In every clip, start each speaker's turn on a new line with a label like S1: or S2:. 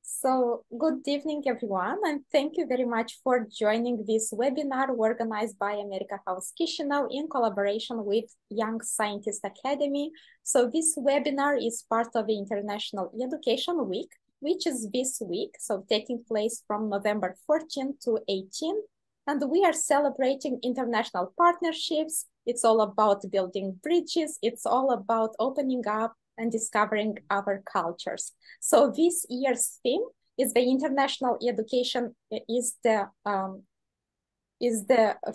S1: So good evening, everyone, and thank you very much for joining this webinar organized by America House Chisinau in collaboration with Young Scientist Academy. So this webinar is part of the International Education Week, which is this week, so taking place from November 14 to 18. And we are celebrating international partnerships. It's all about building bridges. It's all about opening up and discovering our cultures. So this year's theme is the international education is the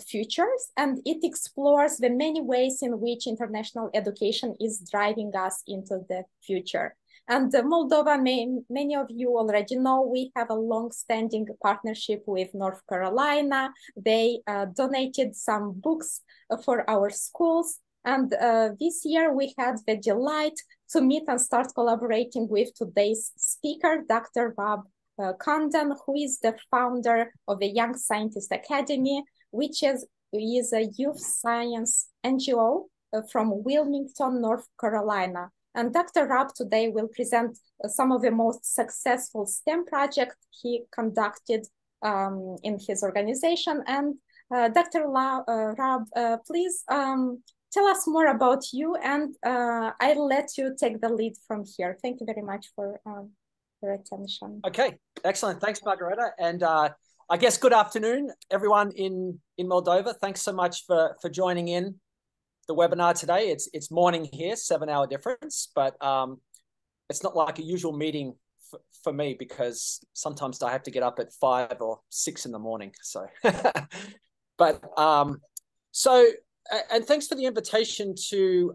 S1: futures, and it explores the many ways in which international education is driving us into the future. And Moldova, many of you already know, we have a long-standing partnership with North Carolina. They donated some books for our schools. And this year we had the delight to meet and start collaborating with today's speaker, Dr. Rob Condon, who is the founder of the Young Scientist Academy, which is a youth science NGO from Wilmington, North Carolina. And Dr. Rob today will present some of the most successful STEM projects he conducted in his organization. And Dr. Rob, please tell us more about you, and I'll let you take the lead from here. Thank you very much for your attention.
S2: Okay, excellent. Thanks, Margareta. And I guess good afternoon, everyone in Moldova. Thanks so much for joining in the webinar today. It's morning here, 7-hour difference, but it's not like a usual meeting for me, because sometimes I have to get up at 5 or 6 in the morning. So, but and thanks for the invitation to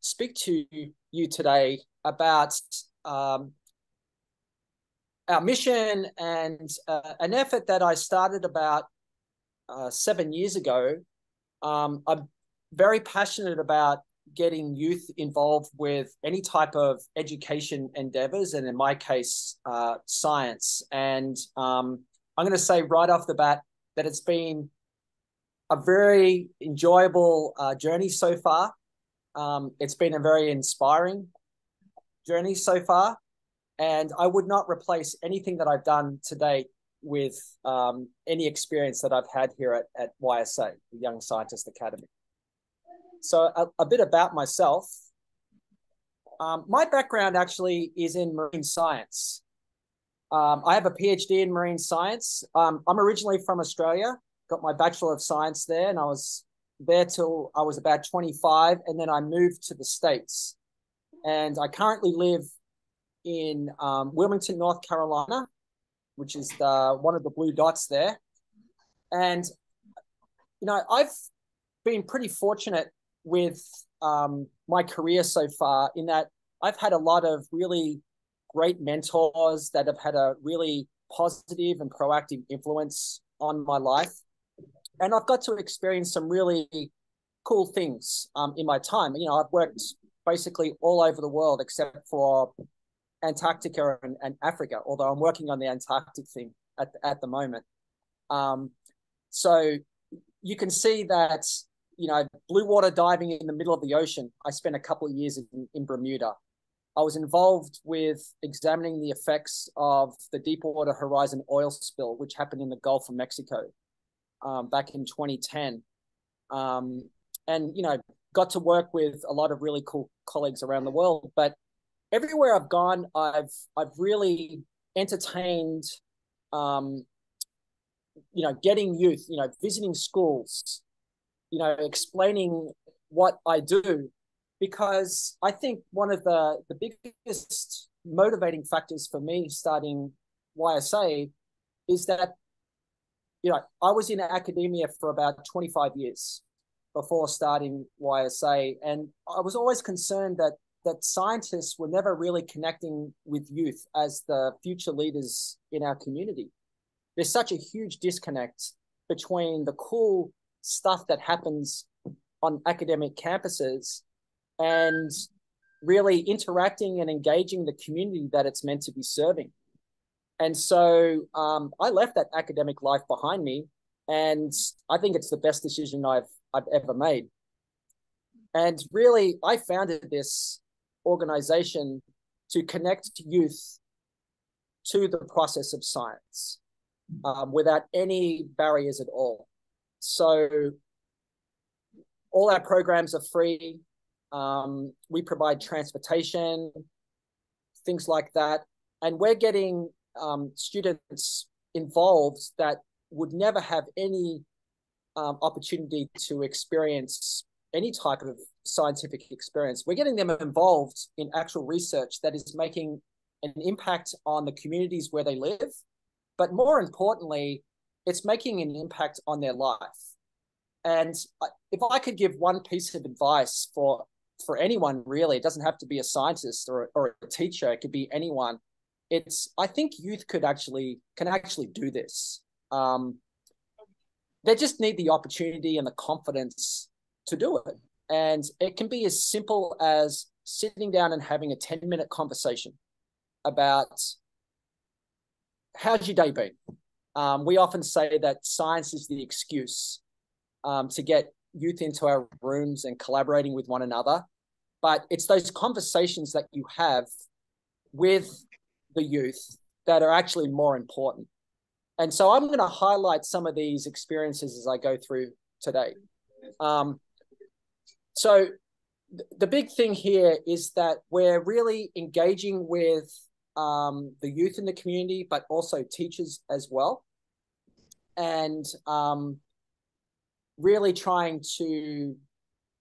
S2: speak to you today about our mission and an effort that I started about 7 years ago. I'm very passionate about getting youth involved with any type of education endeavors, and in my case, science. And I'm going to say right off the bat that it's been a very enjoyable journey so far. It's been a very inspiring journey so far, and I would not replace anything that I've done to date with any experience that I've had here at YSA, the Young Scientist Academy. So a bit about myself. My background actually is in marine science. I have a PhD in marine science. I'm originally from Australia, got my Bachelor of Science there, and I was there till I was about 25, and then I moved to the States. And I currently live in Wilmington, North Carolina, which is one of the blue dots there. And, you know, I've been pretty fortunate with my career so far, in that I've had a lot of really great mentors that have had a really positive and proactive influence on my life. And I've got to experience some really cool things in my time. You know, I've worked basically all over the world except for Antarctica and Africa, although I'm working on the Antarctic thing at the moment. So you can see that, you know, blue water diving in the middle of the ocean. I spent a couple of years in Bermuda. I was involved with examining the effects of the Deepwater Horizon oil spill, which happened in the Gulf of Mexico back in 2010. And, you know, got to work with a lot of really cool colleagues around the world. But everywhere I've gone, I've really entertained, you know, getting youth, you know, visiting schools, you know, explaining what I do, because I think one of the biggest motivating factors for me starting YSA is that, you know, I was in academia for about 25 years before starting YSA, and I was always concerned that scientists were never really connecting with youth as the future leaders in our community. There's such a huge disconnect between the cool stuff that happens on academic campuses and really interacting and engaging the community that it's meant to be serving. And so I left that academic life behind me, and I think it's the best decision I've ever made. And really, I founded this organization to connect youth to the process of science without any barriers at all. So all our programs are free. We provide transportation, things like that. And we're getting students involved that would never have any opportunity to experience any type of scientific experience. We're getting them involved in actual research that is making an impact on the communities where they live, but more importantly, it's making an impact on their life. And if I could give one piece of advice for anyone, really, it doesn't have to be a scientist or a teacher, it could be anyone. I think youth can actually do this. They just need the opportunity and the confidence to do it. And it can be as simple as sitting down and having a 10-minute conversation about how's your day been? We often say that science is the excuse to get youth into our rooms and collaborating with one another. But it's those conversations that you have with the youth that are actually more important. And so I'm going to highlight some of these experiences as I go through today. So the big thing here is that we're really engaging with the youth in the community, but also teachers as well. And really trying to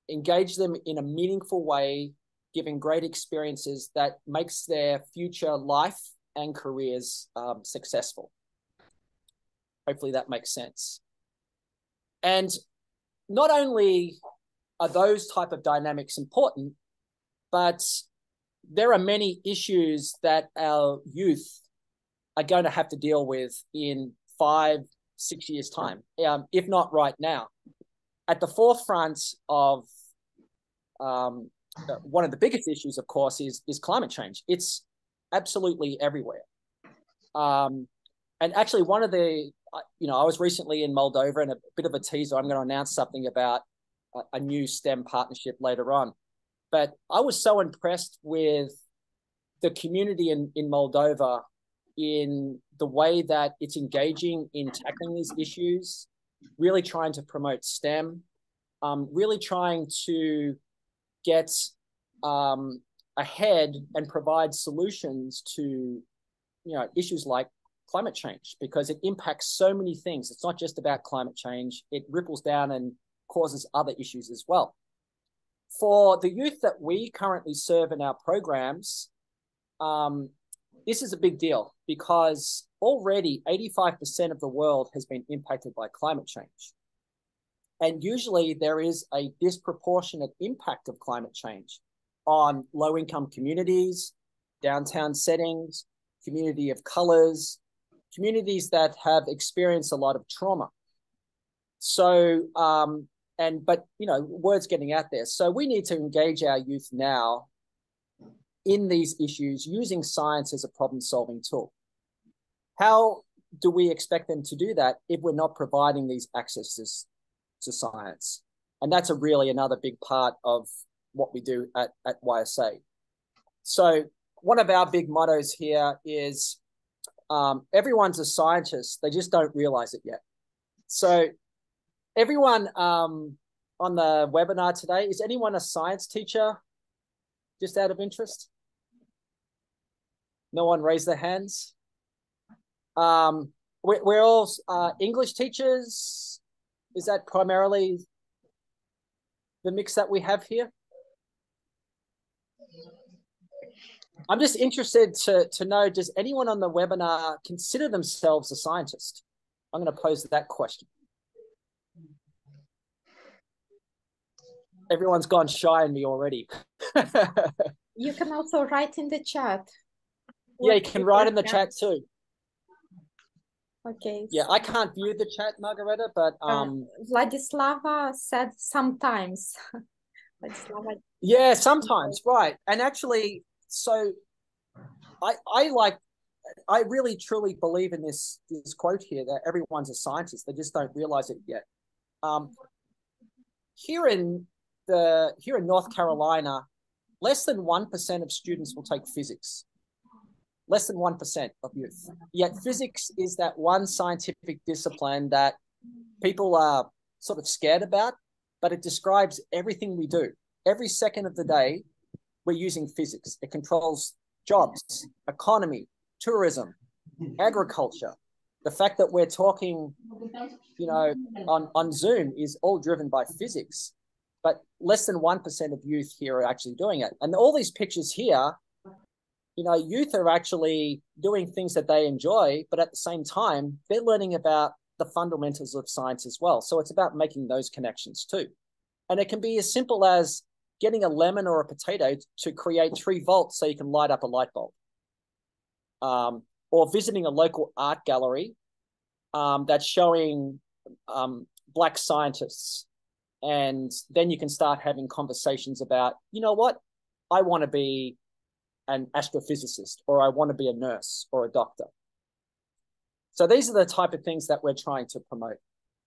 S2: engage them in a meaningful way, giving great experiences that makes their future life and careers successful. Hopefully that makes sense. And not only are those type of dynamics important, but there are many issues that our youth are going to have to deal with in 5-6 years' time, if not right now. At the forefront of one of the biggest issues, of course, is climate change. It's absolutely everywhere. And actually, one of the, I was recently in Moldova, and a bit of a teaser, I'm going to announce something about a new STEM partnership later on. But I was so impressed with the community in Moldova in the way that it's engaging in tackling these issues, really trying to promote STEM, really trying to get ahead and provide solutions to issues like climate change, because it impacts so many things. It's not just about climate change. It ripples down and causes other issues as well. For the youth that we currently serve in our programs, this is a big deal because already 85% of the world has been impacted by climate change. And usually there is a disproportionate impact of climate change on low-income communities, downtown settings, community of colors, communities that have experienced a lot of trauma. So, but word's getting out there. So we need to engage our youth now in these issues using science as a problem-solving tool. How do we expect them to do that if we're not providing these accesses to science? And that's really another big part of what we do at YSA. So one of our big mottos here is everyone's a scientist, they just don't realize it yet. So everyone on the webinar today, is anyone a science teacher, just out of interest? No one raised their hands. We're all English teachers. Is that primarily the mix that we have here? I'm just interested to know, does anyone on the webinar consider themselves a scientist? I'm going to pose that question. Everyone's gone shy on me already.
S1: You can also write in the chat.
S2: Yeah, you can write in the chat too.
S1: Okay.
S2: Yeah, I can't view the chat, Margareta, but
S1: Vladislava said sometimes.
S2: Yeah, sometimes, right. And actually, so I really truly believe in this quote here that everyone's a scientist. They just don't realize it yet. Here in North Carolina, less than 1% of students will take physics. Less than 1% of youth. Yet physics is that one scientific discipline that people are sort of scared about, but it describes everything we do. Every second of the day, we're using physics. It controls jobs, economy, tourism, agriculture. The fact that we're talking, on Zoom is all driven by physics, but less than 1% of youth here are actually doing it. And all these pictures here, youth are actually doing things that they enjoy, but at the same time, they're learning about the fundamentals of science as well. So it's about making those connections too. And it can be as simple as getting a lemon or a potato to create 3 volts so you can light up a light bulb. Or visiting a local art gallery that's showing Black scientists. And then you can start having conversations about, what, I want to be an astrophysicist, or I want to be a nurse or a doctor. So these are the type of things that we're trying to promote.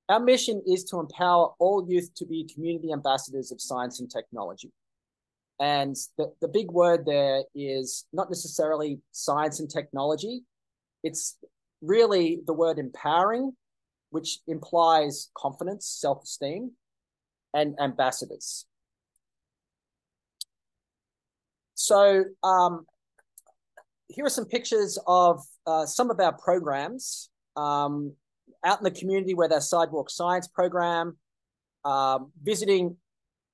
S2: Our mission is to empower all youth to be community ambassadors of science and technology. And the big word there is not necessarily science and technology. It's really the word empowering, which implies confidence, self-esteem, and ambassadors. So here are some pictures of some of our programs out in the community with our Sidewalk Science program, visiting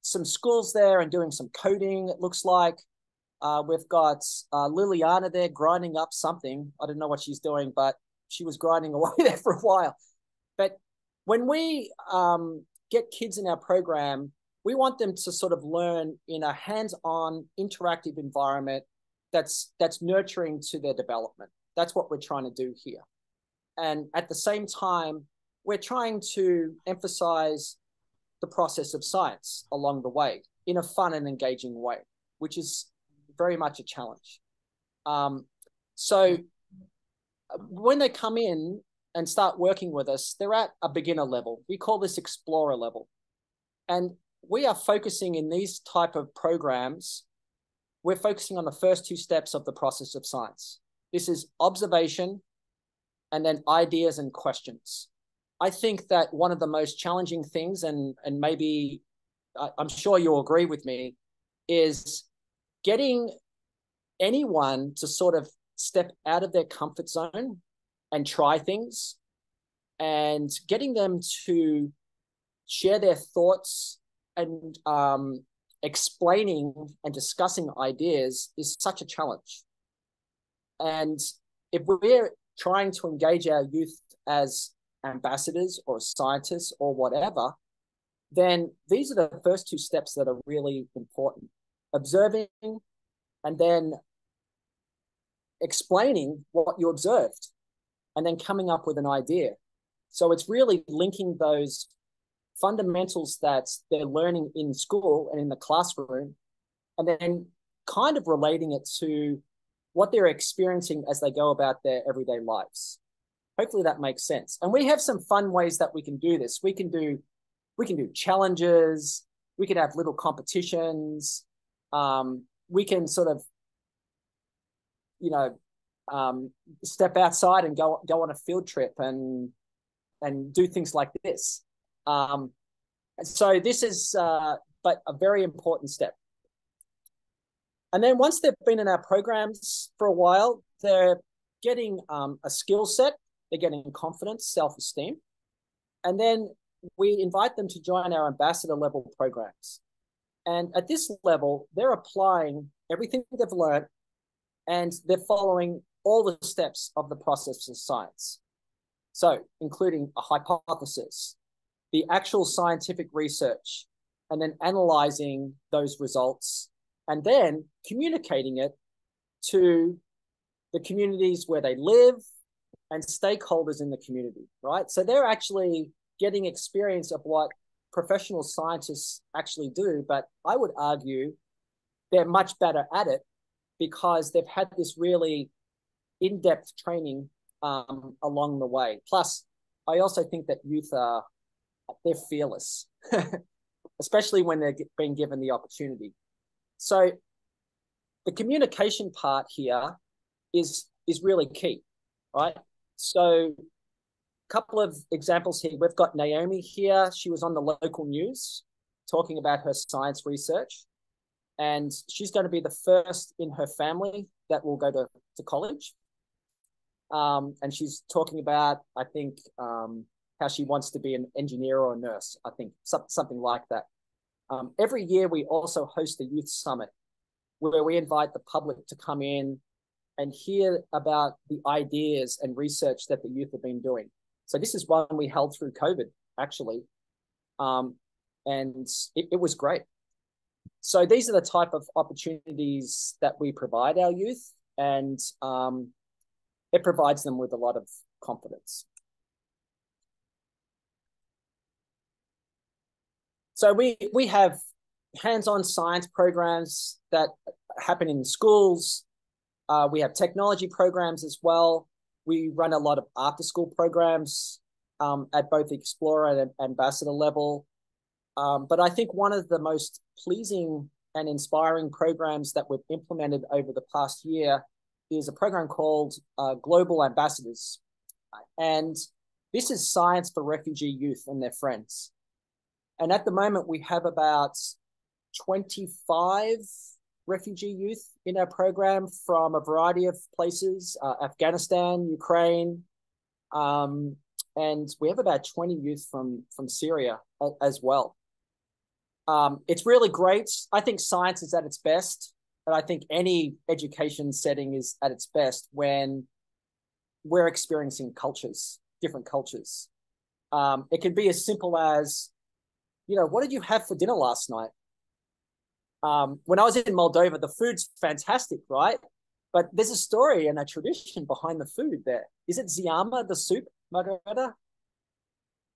S2: some schools there and doing some coding, it looks like. We've got Liliana there grinding up something. I don't know what she's doing, but she was grinding away there for a while. But when we get kids in our program, we want them to sort of learn in a hands-on, interactive environment that's nurturing to their development. That's what we're trying to do here. And at the same time, we're trying to emphasize the process of science along the way in a fun and engaging way, which is very much a challenge. So when they come in and start working with us, they're at a beginner level. We call this explorer level. And we are focusing in these type of programs, we're focusing on the first 2 steps of the process of science. This is observation and then ideas and questions. I think that one of the most challenging things, and maybe I'm sure you'll agree with me, is getting anyone to sort of step out of their comfort zone and try things, and getting them to share their thoughts and explaining and discussing ideas is such a challenge. And if we're trying to engage our youth as ambassadors or scientists or whatever, then these are the first 2 steps that are really important. Observing and then explaining what you observed and then coming up with an idea. So it's really linking those fundamentals that they're learning in school and in the classroom, and then kind of relating it to what they're experiencing as they go about their everyday lives. Hopefully that makes sense. And we have some fun ways that we can do this. We can do challenges. We can have little competitions. We can sort of, step outside and go on a field trip and do things like this. So this is, but a very important step. And then once they've been in our programs for a while, they're getting a skill set, they're getting confidence, self-esteem. And then we invite them to join our ambassador level programs. And at this level, they're applying everything they've learned, and they're following all the steps of the process of science. So including a hypothesis, the actual scientific research, and then analyzing those results, and then communicating it to the communities where they live and stakeholders in the community, right? So they're actually getting experience of what professional scientists actually do, but I would argue they're much better at it because they've had this really in-depth training along the way. Plus, I also think that youth they're fearless, especially when they're being given the opportunity. So the communication part here is really key, right? So a couple of examples here. We've got Naomi here. She was on the local news talking about her science research. And she's going to be the first in her family that will go to college. And she's talking about, I think, how she wants to be an engineer or a nurse, I think, something like that. Every year, we also host a youth summit where we invite the public to come in and hear about the ideas and research that the youth have been doing. So this is one we held through COVID, actually. And it was great. So these are the type of opportunities that we provide our youth, and it provides them with a lot of confidence. So we have hands-on science programs that happen in schools. We have technology programs as well. We run a lot of after-school programs at both the Explorer and Ambassador level. But I think one of the most pleasing and inspiring programs that we've implemented over the past year is a program called Global Ambassadors. And this is science for refugee youth and their friends. And at the moment, we have about 25 refugee youth in our program from a variety of places, Afghanistan, Ukraine, and we have about 20 youth from Syria as well. It's really great. I think science is at its best, and I think any education setting is at its best when we're experiencing cultures, different cultures. It can be as simple as, what did you have for dinner last night? When I was in Moldova, the food's fantastic, right? But there's a story and a tradition behind the food there. Is it ziama, the soup, Margareta?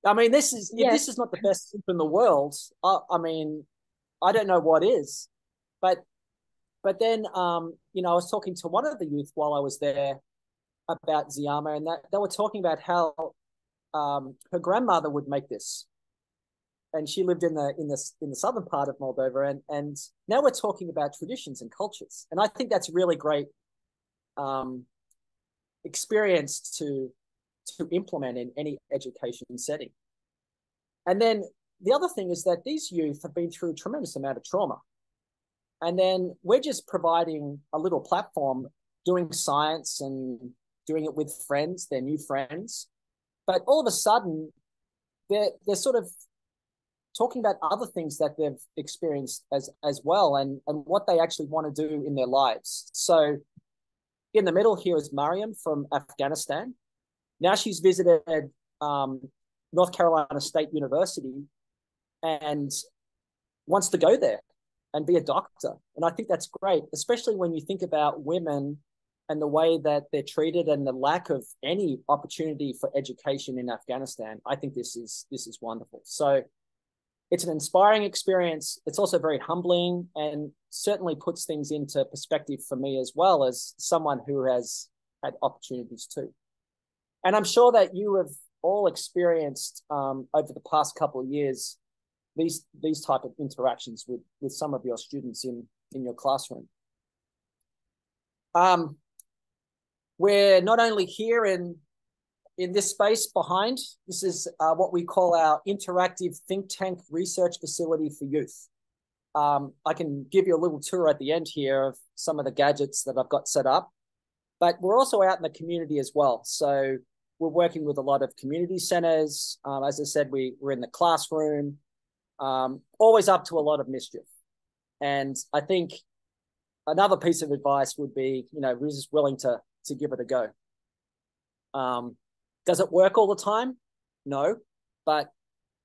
S2: I mean, this is if this is not the best soup in the world. I mean, I don't know what is, but then I was talking to one of the youth while I was there about ziama, and that they were talking about how her grandmother would make this, and she lived in the southern part of Moldova, and now we're talking about traditions and cultures, and I think that's a really great experience to implement in any education setting. And then the other thing is that these youth have been through a tremendous amount of trauma. And then we're just providing a little platform, doing science and doing it with friends, their new friends. But all of a sudden, they're sort of talking about other things that they've experienced as well, and what they actually want to do in their lives. So in the middle here is Mariam from Afghanistan. Now she's visited North Carolina State University and wants to go there and be a doctor. And I think that's great, especially when you think about women and the way that they're treated and the lack of any opportunity for education in Afghanistan. I think this is wonderful. So it's an inspiring experience. It's also very humbling and certainly puts things into perspective for me as well as someone who has had opportunities too. And I'm sure that you have all experienced over the past couple of years these type of interactions with some of your students in your classroom. We're not only here in this space behind, this is what we call our interactive think tank research facility for youth. I can give you a little tour at the end here of some of the gadgets that I've got set up, but we're also out in the community as well. So we're working with a lot of community centers. As I said, we're in the classroom, always up to a lot of mischief. And I think another piece of advice would be, who's just willing to give it a go. Does it work all the time? No, but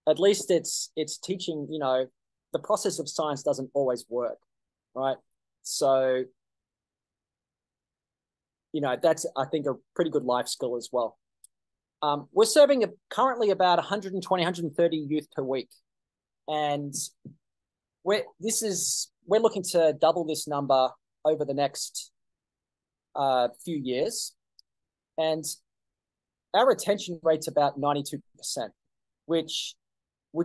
S2: at least it's teaching, the process of science doesn't always work, right? So, that's, I think, a pretty good life skill as well. We're serving currently about 120, 130 youth per week. And we're looking to double this number over the next few years. And our retention rate's about 92%, which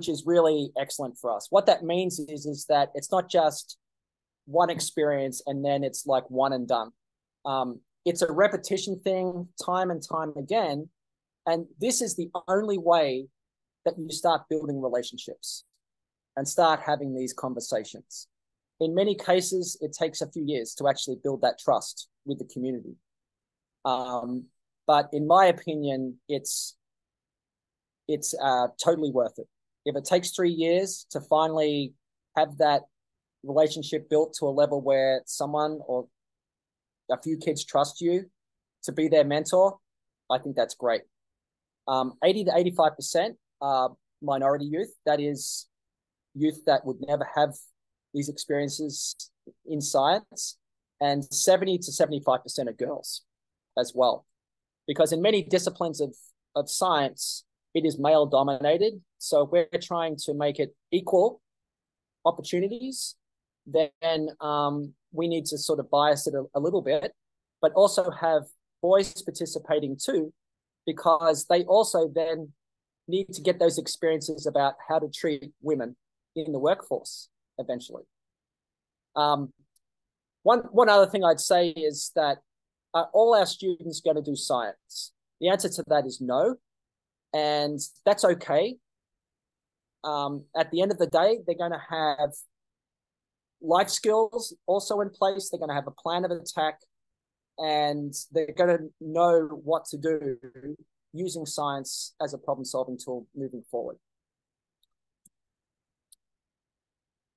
S2: is really excellent for us. What that means is that it's not just one experience and then it's like one and done. It's a repetition thing, time and time again. And this is the only way that you start building relationships and start having these conversations. In many cases, it takes a few years to actually build that trust with the community. But in my opinion, it's totally worth it. If it takes 3 years to finally have that relationship built to a level where someone or a few kids trust you to be their mentor, I think that's great. 80 to 85% are minority youth. That is youth that would never have these experiences in science, and 70 to 75% are girls as well. Because in many disciplines of science, it is male dominated. So if we're trying to make it equal opportunities, then we need to sort of bias it a little bit, but also have boys participating too, because they also then need to get those experiences about how to treat women in the workforce eventually. One other thing I'd say is that are all our students going to do science? The answer to that is no, and that's okay. At the end of the day, they're going to have life skills also in place. They're going to have a plan of attack, and they're going to know what to do using science as a problem-solving tool moving forward.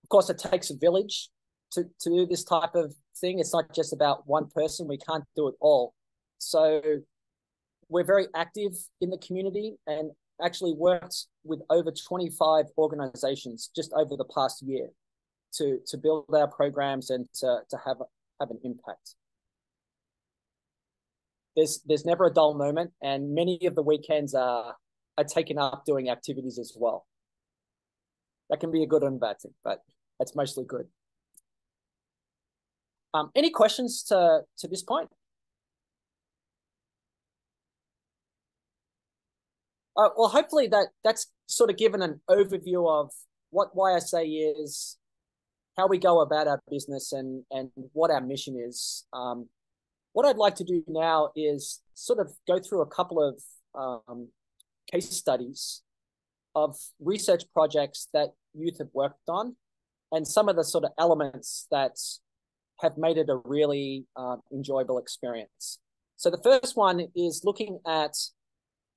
S2: Of course, it takes a village to do this type of thing. It's not just about one person. We can't do it all. So we're very active in the community and actually worked with over 25 organizations just over the past year to build our programs and to have an impact. There's never a dull moment, and many of the weekends are taken up doing activities as well. That can be a good and bad thing, but that's mostly good. Any questions to this point? Well, hopefully that's sort of given an overview of what YSA is, how we go about our business, and what our mission is. What I'd like to do now is sort of go through a couple of case studies of research projects that youth have worked on and some of the sort of elements that have made it a really enjoyable experience. So the first one is looking at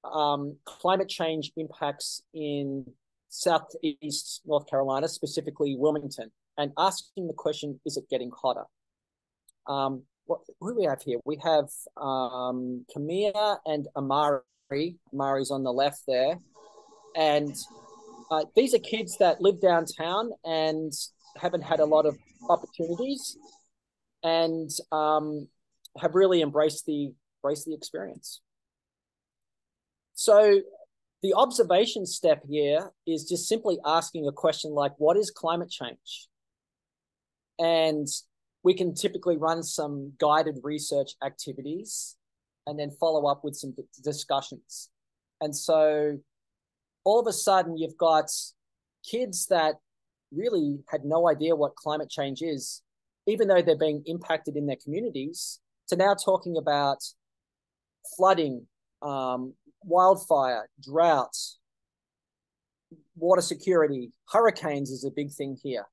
S2: climate change impacts in Southeast North Carolina, specifically Wilmington, and asking the question, is it getting hotter? Who do we have here? We have Kamia and Amari. Amari's on the left there. And these are kids that live downtown and haven't had a lot of opportunities and have really embraced the experience. So the observation step here is just simply asking a question like, what is climate change? And we can typically run some guided research activities and then follow up with some discussions. And so all of a sudden you've got kids that really had no idea what climate change is, even though they're being impacted in their communities, to now talking about flooding, wildfire, droughts, water security, hurricanes is a big thing here.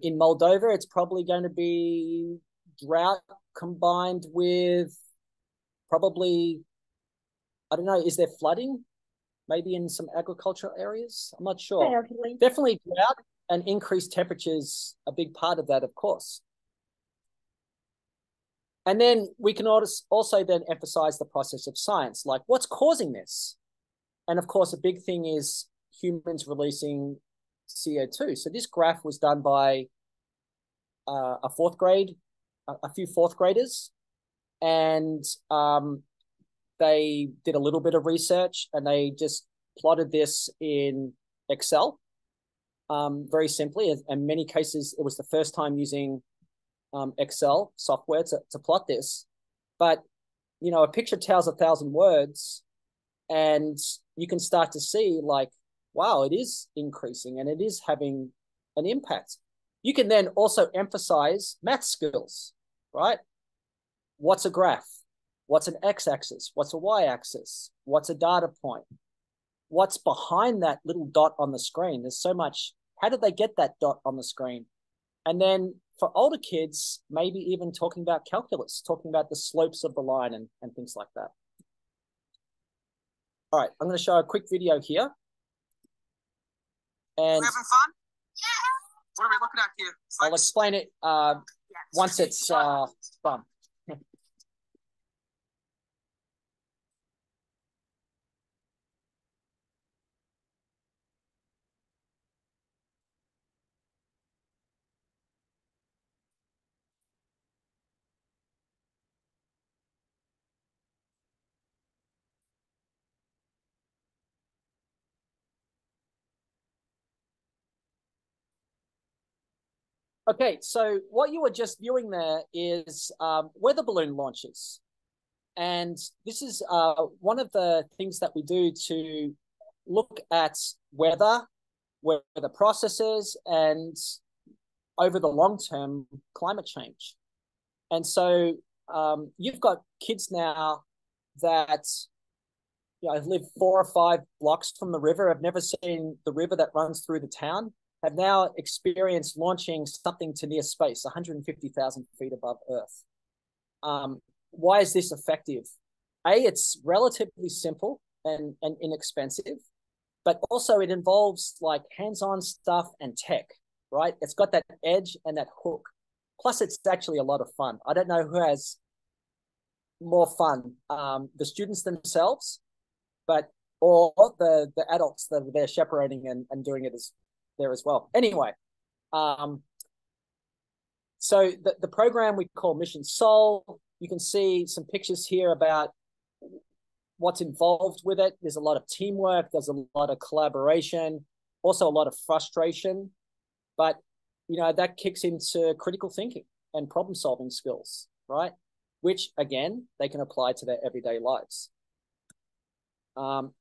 S2: In Moldova, it's probably going to be drought combined with probably, I don't know, is there flooding? Maybe in some agricultural areas? I'm not sure. Definitely drought and increased temperatures, a big part of that, of course. And then we can also then emphasize the process of science, like what's causing this? And of course, a big thing is humans releasing CO2. So this graph was done by a few fourth graders, and they did a little bit of research and they just plotted this in Excel very simply. And in many cases, it was the first time using Excel software to plot this. But, you know, a picture tells 1,000 words, and you can start to see like, wow, it is increasing and it is having an impact. You can then also emphasize math skills, right? What's a graph? What's an x-axis? What's a y-axis? What's a data point? What's behind that little dot on the screen? There's so much. How did they get that dot on the screen? And then for older kids, maybe even talking about calculus, talking about the slopes of the line and things like that. All right, I'm going to show a quick video here. And
S3: having fun? Yeah. What are we looking at here?
S2: I'll explain it once it's done. Okay, so what you were just viewing there is weather balloon launches. And this is one of the things that we do to look at weather processes, and over the long term, climate change. And so you've got kids now that live 4 or 5 blocks from the river, have never seen the river that runs through the town, have now experienced launching something to near space, 150,000 feet above Earth. Why is this effective? It's relatively simple and inexpensive, but also it involves like hands-on stuff and tech, right? It's got that edge and that hook. Plus, it's actually a lot of fun. I don't know who has more fun, the students themselves, or the adults that are there chaperoning and doing it there as well. Anyway, so the program we call Mission Sol. You can see some pictures here about what's involved with it. There's a lot of teamwork. There's a lot of collaboration, also a lot of frustration. But, that kicks into critical thinking and problem-solving skills, right? Which, again, they can apply to their everyday lives. So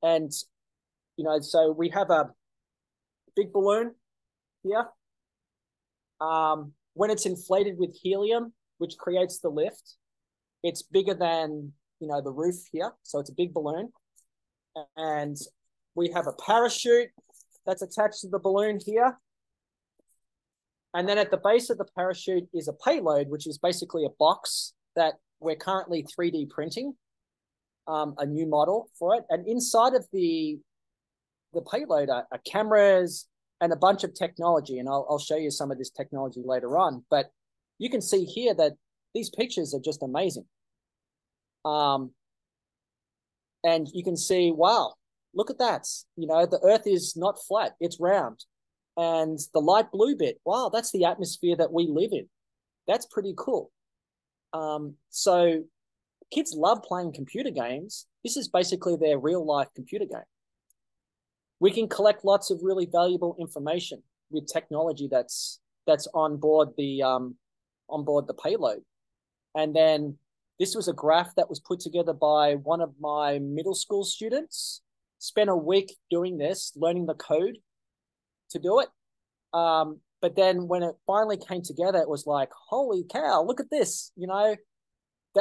S2: we have a big balloon here. When it's inflated with helium, which creates the lift, it's bigger than, the roof here. So it's a big balloon. And we have a parachute that's attached to the balloon here. And then at the base of the parachute is a payload, which is basically a box that we're currently 3D printing, a new model for it. And inside of the payload are cameras and a bunch of technology. And I'll show you some of this technology later on. But you can see here that these pictures are just amazing. And you can see, wow, look at that. The Earth is not flat, it's round. And the light blue bit, wow, that's the atmosphere that we live in. That's pretty cool. So kids love playing computer games. This is basically their real life computer game. We can collect lots of really valuable information with technology that's on board the payload. And then this was a graph that was put together by one of my middle school students. Spent a week doing this, learning the code to do it. But then when it finally came together, it was like, holy cow, look at this. The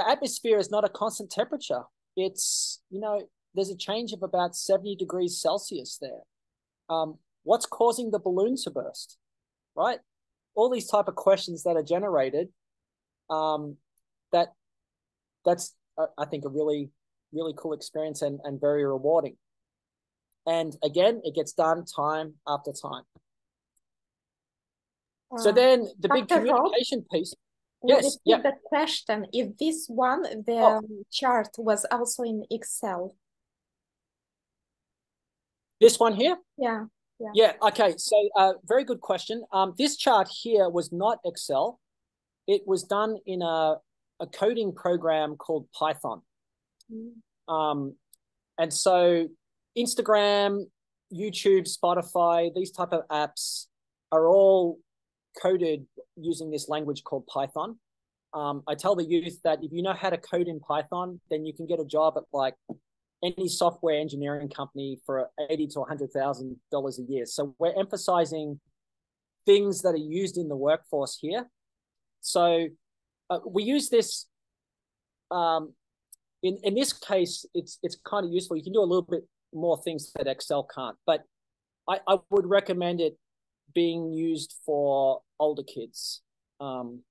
S2: atmosphere is not a constant temperature. It's, there's a change of about 70 degrees Celsius there. What's causing the balloon to burst, right? All these type of questions that are generated, that's, I think, a really, really cool experience and very rewarding. And again, it gets done time after time. So then the big communication piece. Yes, yeah.
S1: The question, if this one, the chart was also in Excel.
S2: This one here?
S1: Yeah.
S2: Yeah, okay. So very good question. This chart here was not Excel. It was done in a coding program called Python. And so Instagram, YouTube, Spotify, these type of apps are all coded using this language called Python. I tell the youth that if you know how to code in Python, then you can get a job at like any software engineering company for $80,000 to $100,000 a year. So we're emphasizing things that are used in the workforce here. So we use this, in this case, it's kind of useful. You can do a little bit more things that Excel can't, but I would recommend it being used for older kids. And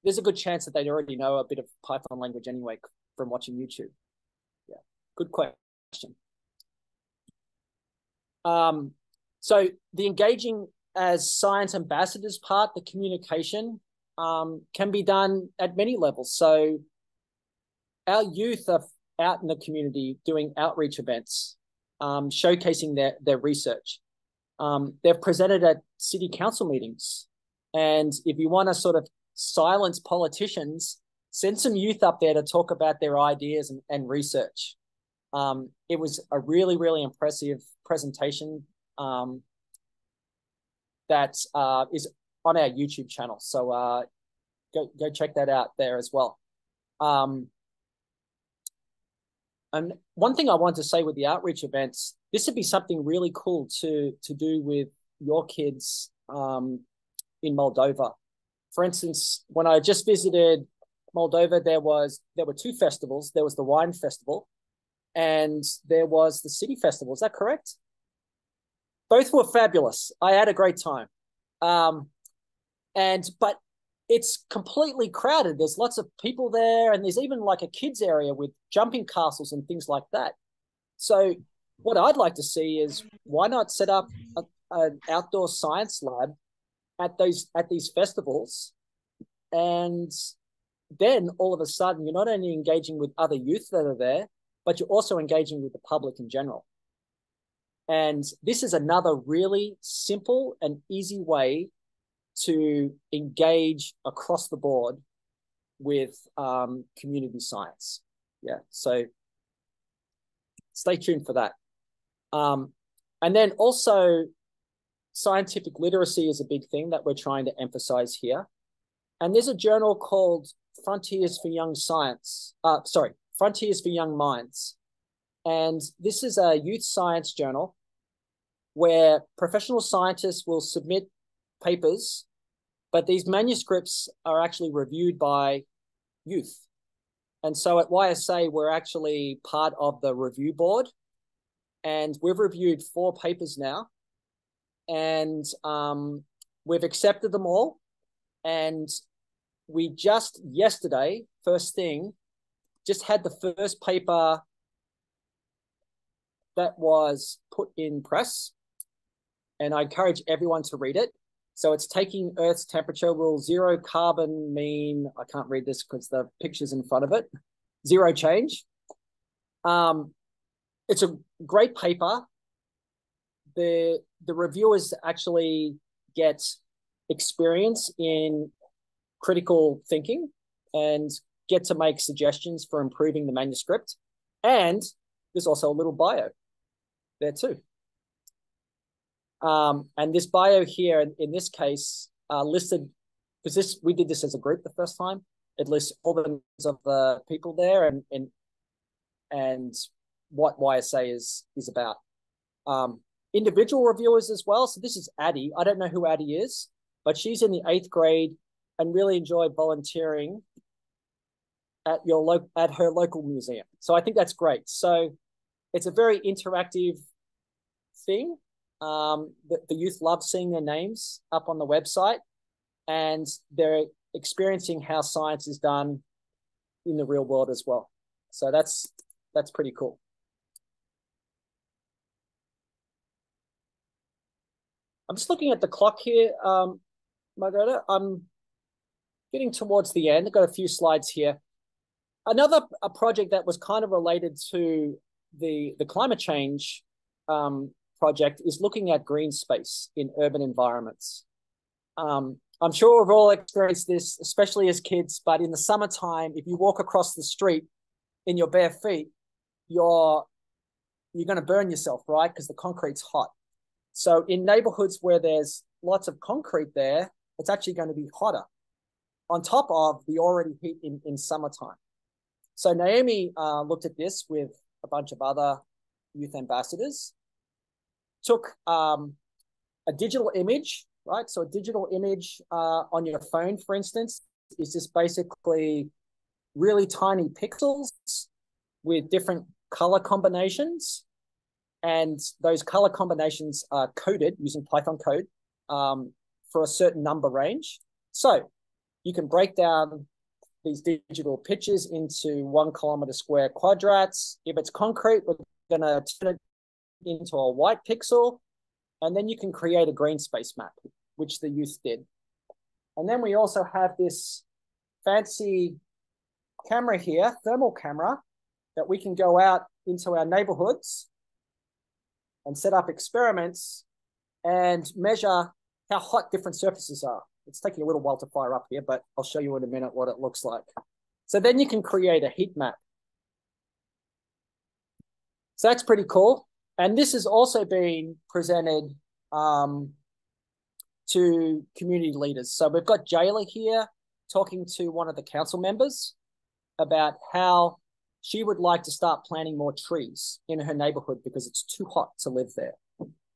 S2: there's a good chance that they'd already know a bit of Python language anyway from watching YouTube. Yeah, good question. So the engaging as science ambassadors part, the communication, can be done at many levels. So our youth are out in the community doing outreach events, showcasing their research. They've presented at city council meetings. And if you want to sort of silence politicians, send some youth up there to talk about their ideas and research. It was a really, really impressive presentation that is on our YouTube channel. So go check that out there as well. And one thing I want to say with the outreach events, this would be something really cool to do with your kids in Moldova. For instance, when I just visited Moldova, there were two festivals. There was the wine festival and there was the city festival. Is that correct? Both were fabulous. I had a great time. But it's completely crowded. There's lots of people there, and there's even like a kids area with jumping castles and things like that. So what I'd like to see is, why not set up an outdoor science lab at these festivals, and then all of a sudden you're not only engaging with other youth that are there, but you're also engaging with the public in general. And this is another really simple and easy way to engage across the board with community science. Yeah, so stay tuned for that. And then also, scientific literacy is a big thing that we're trying to emphasize here. And there's a journal called Frontiers for Young Minds. And this is a youth science journal where professional scientists will submit papers, but these manuscripts are actually reviewed by youth. And so at YSA, we're actually part of the review board, and we've reviewed 4 papers now, and we've accepted them all. And we just yesterday, first thing, just had the first paper that was put in press, and I encourage everyone to read it. So it's taking Earth's temperature, will zero carbon mean, I can't read this because the picture's in front of it, zero change. It's a great paper. The reviewers actually get experience in critical thinking and get to make suggestions for improving the manuscript. And there's also a little bio there too. And this bio here, in this case, listed, because we did this as a group the first time. It lists all the names of the people there and what YSA is about. Individual reviewers as well. So this is Addie. I don't know who Addie is, but she's in the 8th grade and really enjoyed volunteering at her local museum. So I think that's great. So it's a very interactive thing. The youth love seeing their names up on the website, and they're experiencing how science is done in the real world as well. So that's pretty cool. I'm just looking at the clock here, Margareta. I'm getting towards the end. I've got a few slides here. Another project that was kind of related to the climate change project is looking at green space in urban environments. I'm sure we've all experienced this, especially as kids, but in the summertime, if you walk across the street in your bare feet, you're going to burn yourself, right? Because the concrete's hot. So in neighborhoods where there's lots of concrete there, it's actually going to be hotter on top of the already heat in summertime. So Naomi looked at this with a bunch of other youth ambassadors, took a digital image, right? So a digital image on your phone, for instance, is just basically really tiny pixels with different color combinations. And those color combinations are coded using Python code for a certain number range. So you can break down these digital pictures into 1 kilometer square quadrats. If it's concrete, we're going to turn it into a white pixel, and then you can create a green space map, which the youth did. And then we also have this fancy camera here, thermal camera, that we can go out into our neighborhoods and set up experiments and measure how hot different surfaces are. It's taking a little while to fire up here, but I'll show you in a minute what it looks like. So then you can create a heat map. So that's pretty cool. And this has also been presented to community leaders. So we've got Jayla here talking to one of the council members about how she would like to start planting more trees in her neighborhood because it's too hot to live there.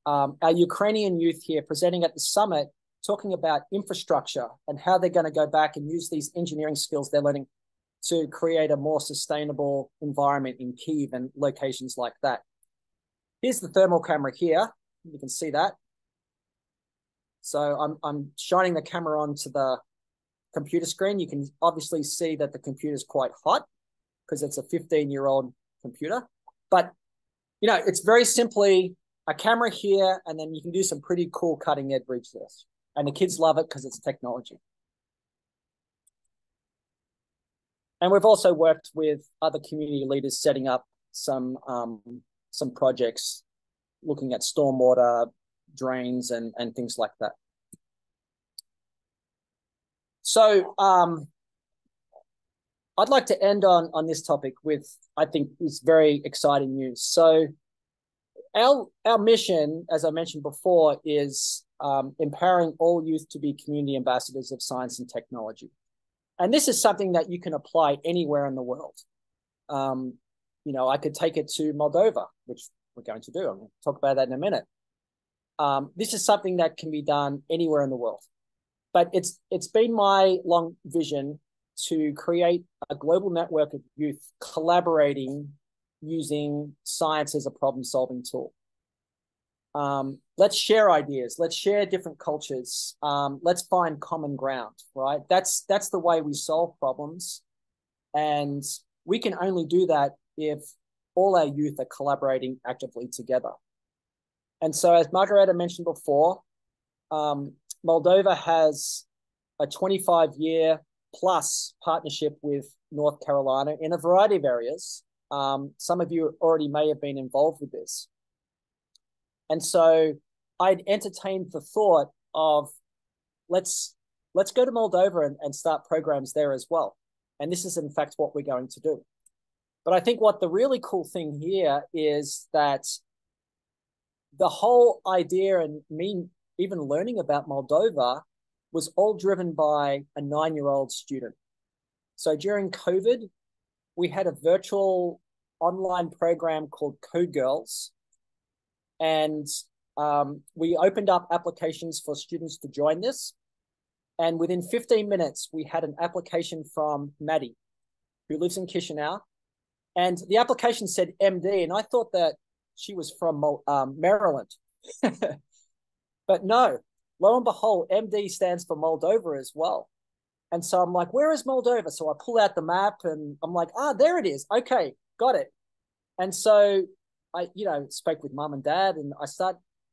S2: Our Ukrainian youth here presenting at the summit, talking about infrastructure and how they're going to go back and use these engineering skills they're learning to create a more sustainable environment in Kyiv and locations like that. Here's the thermal camera here. You can see that. So I'm shining the camera onto the computer screen. You can obviously see that the computer is quite hot because it's a 15-year-old computer. But, you know, it's very simply a camera here, and then you can do some pretty cool cutting edge research. And the kids love it because it's technology. And we've also worked with other community leaders setting up some projects looking at stormwater, drains, and things like that. So I'd like to end on this topic with, I think, this very exciting news. So our mission, as I mentioned before, is empowering all youth to be community ambassadors of science and technology. And this is something that you can apply anywhere in the world. You know, I could take it to Moldova, which we're going to do. I'm going to talk about that in a minute. This is something that can be done anywhere in the world. But it's been my long vision to create a global network of youth collaborating using science as a problem-solving tool. Let's share ideas. Let's share different cultures. Let's find common ground, right? That's the way we solve problems. And we can only do that if all our youth are collaborating actively together. And so, as Margareta mentioned before, Moldova has a 25-year plus partnership with North Carolina in a variety of areas. Some of you already may have been involved with this. And so I'd entertained the thought of let's go to Moldova and start programs there as well. And this is in fact what we're going to do. But I think what the really cool thing here is that the whole idea and me even learning about Moldova was all driven by a 9-year-old student. So during COVID, we had a virtual online program called Code Girls. And we opened up applications for students to join this. And within 15 minutes, we had an application from Maddie, who lives in Chisinau. And the application said MD, and I thought that she was from Maryland. But no, lo and behold, MD stands for Moldova as well. And so I'm like, where is Moldova? So I pull out the map and I'm like, there it is. Okay, got it. And so I, spoke with mum and dad, and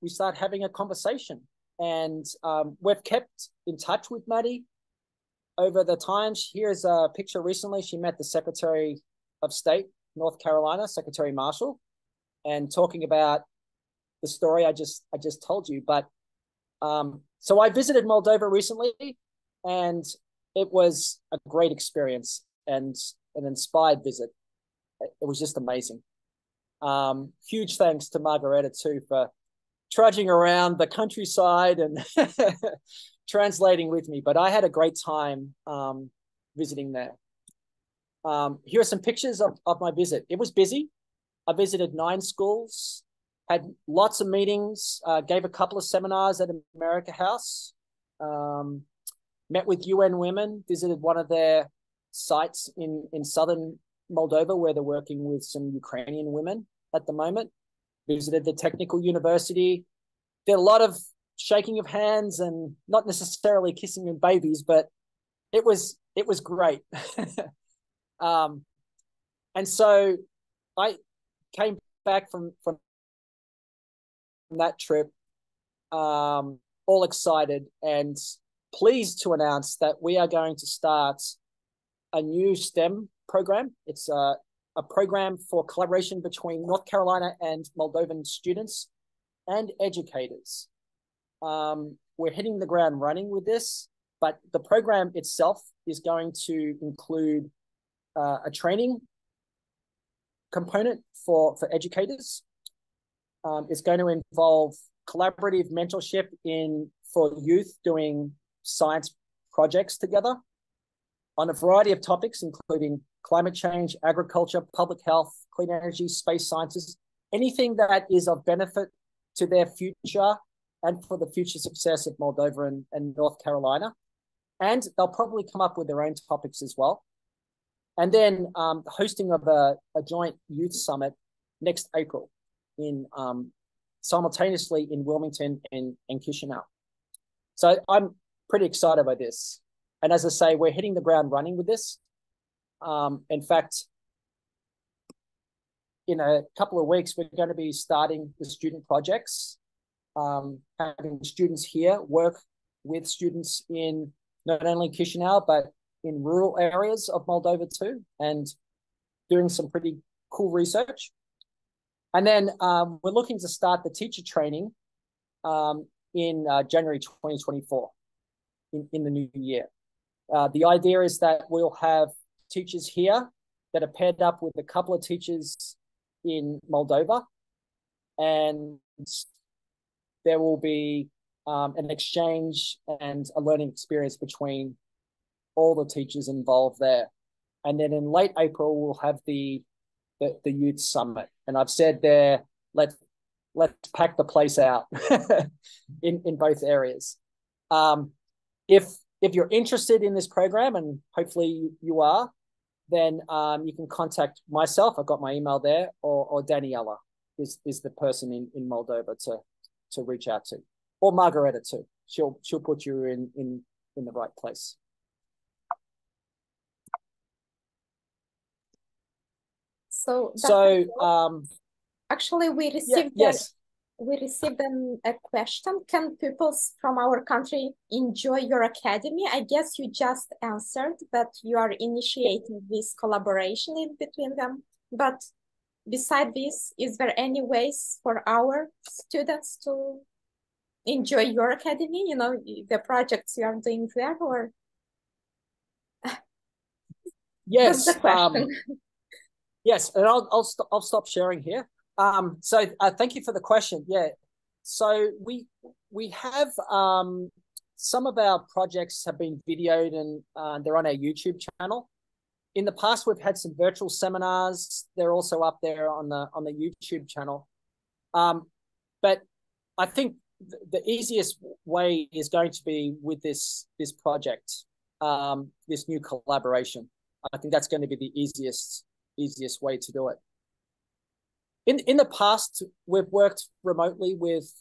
S2: we start having a conversation. And we've kept in touch with Maddie over the times. Here's a picture recently. She met the Secretary of State, North Carolina, Secretary Marshall, and talking about the story I just told you. But so I visited Moldova recently, and it was a great experience and an inspired visit. It was just amazing. Huge thanks to Margareta too for trudging around the countryside and translating with me. But I had a great time visiting there. Here are some pictures of my visit. It was busy. I visited 9 schools, had lots of meetings, gave a couple of seminars at America House, met with UN Women, visited one of their sites in southern Moldova where they're working with some Ukrainian women at the moment, visited the technical university, did a lot of shaking of hands and not necessarily kissing of babies, but it was great. And so I came back from that trip, all excited and pleased to announce that we are going to start a new STEM program. It's a program for collaboration between North Carolina and Moldovan students and educators. We're hitting the ground running with this, but the program itself is going to include a training component for educators. It's going to involve collaborative mentorship for youth doing science projects together on a variety of topics, including climate change, agriculture, public health, clean energy, space sciences, anything that is of benefit to their future and for the future success of Moldova and North Carolina. And they'll probably come up with their own topics as well. And then hosting of a joint youth summit next April simultaneously in Wilmington and Chisinau. So I'm pretty excited about this. And as I say, we're hitting the ground running with this. In fact, in a couple of weeks, we're going to be starting the student projects, having students here work with students in not only Chisinau, but in rural areas of Moldova too, and doing some pretty cool research. And then we're looking to start the teacher training in January 2024, in the new year. The idea is that we'll have teachers here that are paired up with a couple of teachers in Moldova, and there will be an exchange and a learning experience between all the teachers involved there. And then in late April, we'll have the youth summit. And I've said there, let's pack the place out in both areas. If you're interested in this program, and hopefully you are, then you can contact myself. I've got my email there, or Daniela is the person in Moldova to reach out to, or Margareta too. She'll put you in the right place. So
S1: actually we received a question. Can people from our country enjoy your academy? I guess you just answered that you are initiating this collaboration in between them. But beside this, is there any ways for our students to enjoy your academy? You know, the projects you are doing there, or?
S2: Yes.
S1: That's the question.
S2: Yes, and I'll stop sharing here. So thank you for the question. Yeah, so we have some of our projects have been videoed and they're on our YouTube channel. In the past, we've had some virtual seminars. They're also up there on the YouTube channel. But I think the easiest way is going to be with this project, this new collaboration. I think that's going to be the easiest way to do it. In the past, we've worked remotely with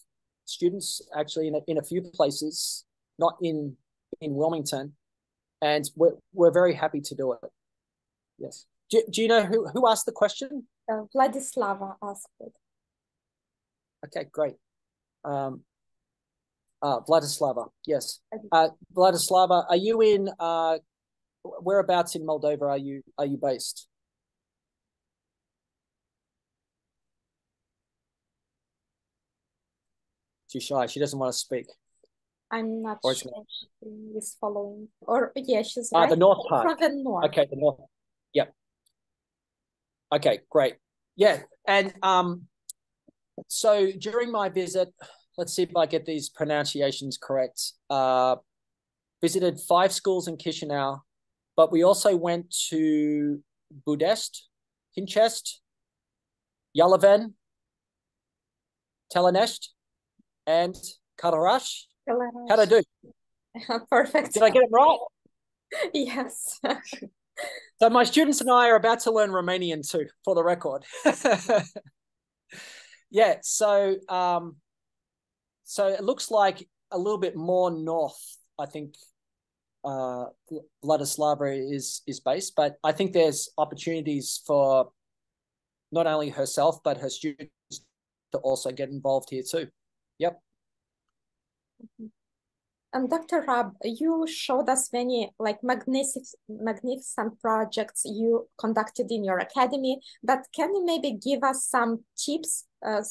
S2: students, actually in a few places, not in Wilmington, and we're very happy to do it. Yes. Do you know who asked the question?
S1: Vladislava asked it.
S2: Okay, great. Vladislava, yes. Vladislava, are you in whereabouts in Moldova are you based? She's shy. She doesn't want to speak.
S1: I'm not sure she is following. Or yeah, she's right.
S2: The north part.
S1: From the north.
S2: Okay, the north. Yep. Okay, great. Yeah, and so during my visit, let's see if I get these pronunciations correct. Visited 5 schools in Chisinau, but we also went to Budest, Hinchest, Yalaven, Telenesht and Kadarash.
S1: Kalarash.
S2: How'd I do?
S1: Perfect.
S2: Did I get it right?
S1: Yes.
S2: So my students and I are about to learn Romanian too, for the record. Yeah, so it looks like a little bit more north, I think Vladislava is based, but I think there's opportunities for not only herself, but her students to also get involved here too. Yep.
S1: And Dr. Rob, you showed us many like magnificent projects you conducted in your academy, but can you maybe give us some tips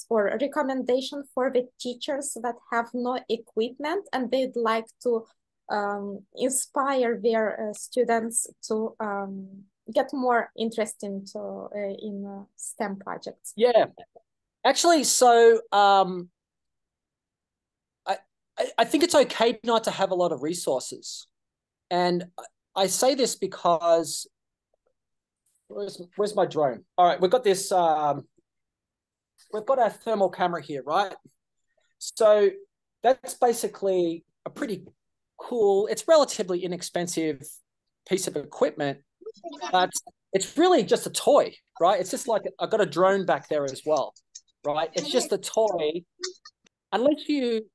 S1: or recommendation for the teachers that have no equipment and they'd like to inspire their students to get more interest into in STEM projects?
S2: Yeah, actually, so I think it's okay not to have a lot of resources. And I say this because, where's my drone? All right, we've got this, we've got our thermal camera here, right? So that's basically a pretty cool, it's relatively inexpensive piece of equipment, but it's really just a toy, right? It's just like, I've got a drone back there as well, right? It's just a toy. Unless you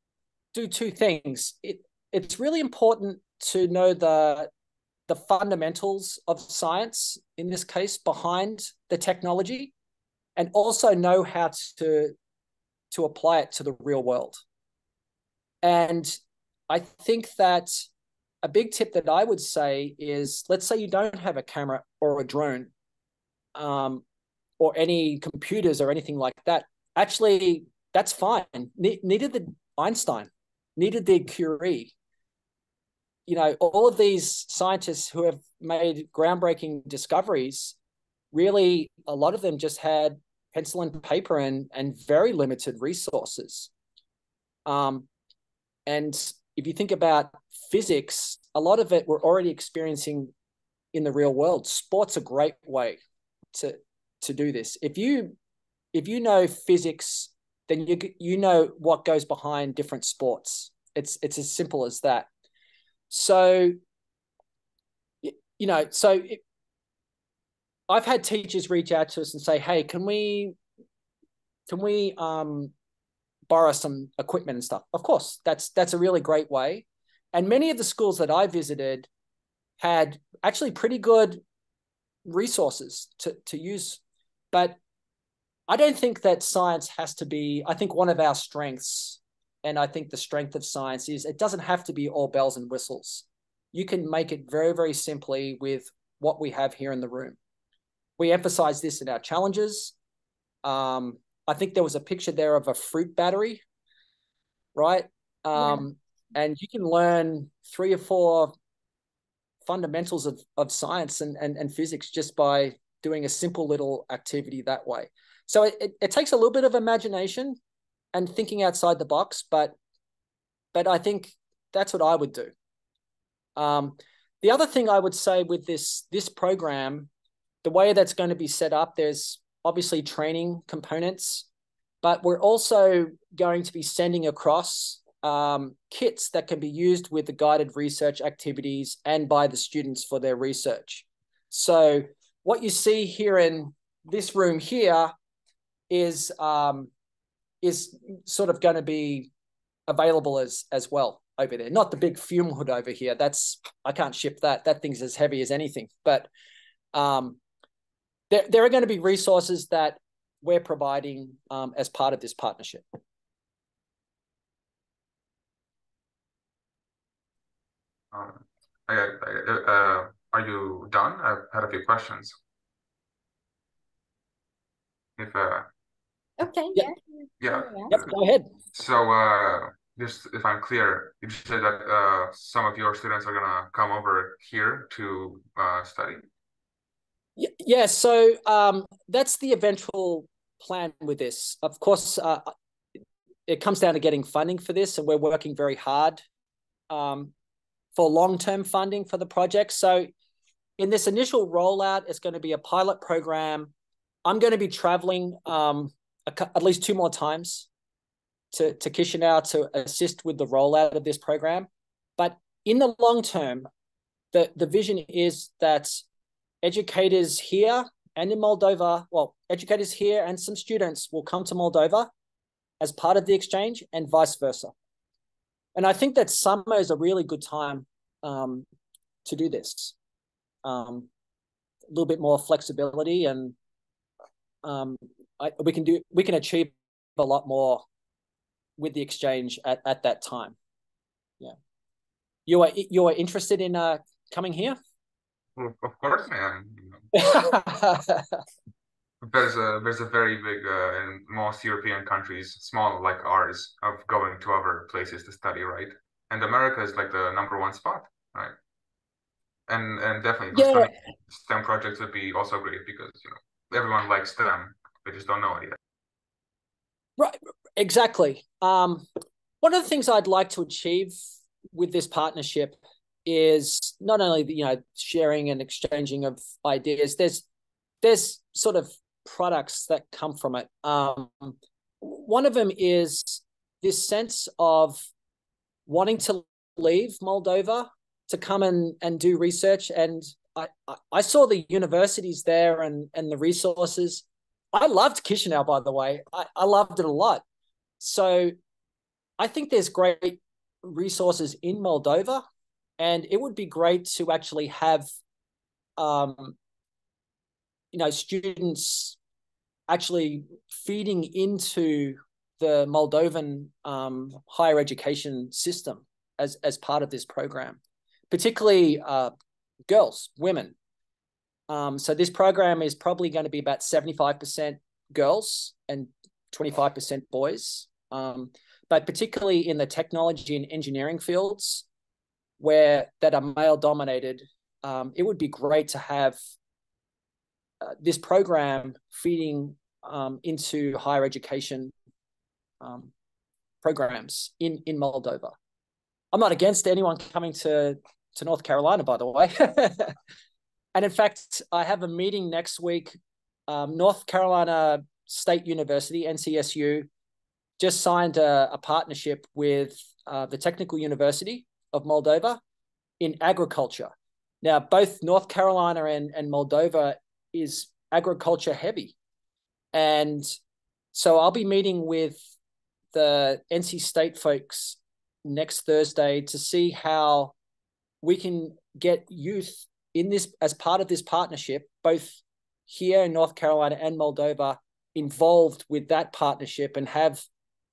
S2: do two things. It's really important to know the fundamentals of science, in this case, behind the technology, and also know how to apply it to the real world. And I think that a big tip that I would say is, let's say you don't have a camera or a drone, or any computers or anything like that. Actually, that's fine. Neither did Einstein. Neither did Curie. You know, all of these scientists who have made groundbreaking discoveries, really, a lot of them just had pencil and paper and very limited resources. And if you think about physics, a lot of it we're already experiencing in the real world. Sport's a great way to do this. If you know physics, then you know what goes behind different sports. It's as simple as that. So, you know, I've had teachers reach out to us and say, "Hey, can we borrow some equipment and stuff?" Of course, that's a really great way. And many of the schools that I visited had actually pretty good resources to use, but I don't think that science has to be, I think one of our strengths, and I think the strength of science is it doesn't have to be all bells and whistles. You can make it very, very simply with what we have here in the room. We emphasize this in our challenges. I think there was a picture there of a fruit battery, right? And you can learn 3 or 4 fundamentals of science and physics just by doing a simple little activity that way. So it takes a little bit of imagination and thinking outside the box, but I think that's what I would do. The other thing I would say with this program, the way that's going to be set up, there's obviously training components, but we're also going to be sending across kits that can be used with the guided research activities and by the students for their research. So what you see here in this room here is sort of going to be available as well over there. Not the big fume hood over here. I can't ship that. That thing's as heavy as anything. But there are going to be resources that we're providing as part of this partnership.
S4: Are you done? I've had a few questions.
S1: Okay,
S4: yeah.
S2: Yep, go ahead.
S4: So just if I'm clear, you said that some of your students are gonna come over here to study.
S2: Yeah, so that's the eventual plan with this. Of course, it comes down to getting funding for this, and we're working very hard for long-term funding for the project. So in this initial rollout, it's going to be a pilot program. I'm going to be traveling at least 2 more times to Chisinau to assist with the rollout of this program. But in the long term, the vision is that educators here and in Moldova, well, educators here and some students will come to Moldova as part of the exchange and vice versa. And I think that summer is a really good time to do this. A little bit more flexibility, and we can achieve a lot more with the exchange at that time. Yeah. You are interested in coming here?
S4: Well, of course I am. There's a very big in most European countries, small like ours, of going to other places to study, right? And America is like the #1 spot, right? And definitely for STEM projects would be also great because everyone likes STEM, they just don't know it yet.
S2: Right, exactly. One of the things I'd like to achieve with this partnership is not only the sharing and exchanging of ideas. There's sort of products that come from it. One of them is this sense of wanting to leave Moldova to come and do research. And I saw the universities there and the resources. I loved Chisinau, by the way. I loved it a lot. So I think there's great resources in Moldova, and it would be great to actually have students actually feeding into the Moldovan higher education system as part of this program, particularly girls, women. So this program is probably going to be about 75% girls and 25% boys, but particularly in the technology and engineering fields that are male dominated, it would be great to have this program feeding into higher education programs in Moldova. I'm not against anyone coming to North Carolina, by the way. And in fact, I have a meeting next week. North Carolina State University, NCSU, just signed a partnership with the Technical University of Moldova in agriculture. Now, both North Carolina and Moldova is agriculture heavy. And so I'll be meeting with the NC State folks next Thursday to see how we can get youth in this as part of this partnership, both here in North Carolina and Moldova, involved with that partnership and have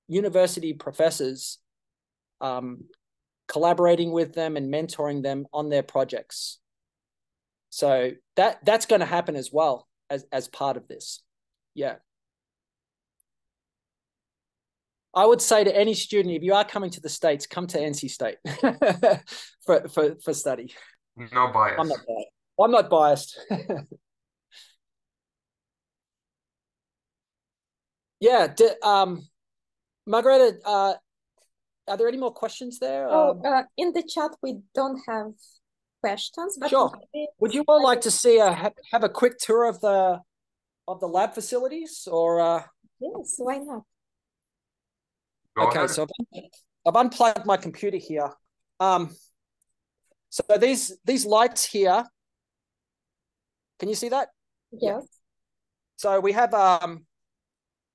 S2: university professors collaborating with them and mentoring them on their projects. So that's going to happen as well as part of this. Yeah. I would say to any student, if you are coming to the States, come to NC State for study.
S4: No bias.
S2: I'm not biased. Yeah. Margareta, are there any more questions there?
S1: In the chat, we don't have questions. But
S2: sure. Would you all like to see have a quick tour of the lab facilities, or?
S1: Yes, why not?
S2: Okay, so I've unplugged my computer here. So these lights here, can you see that?
S1: Yes.
S2: Yeah. So we have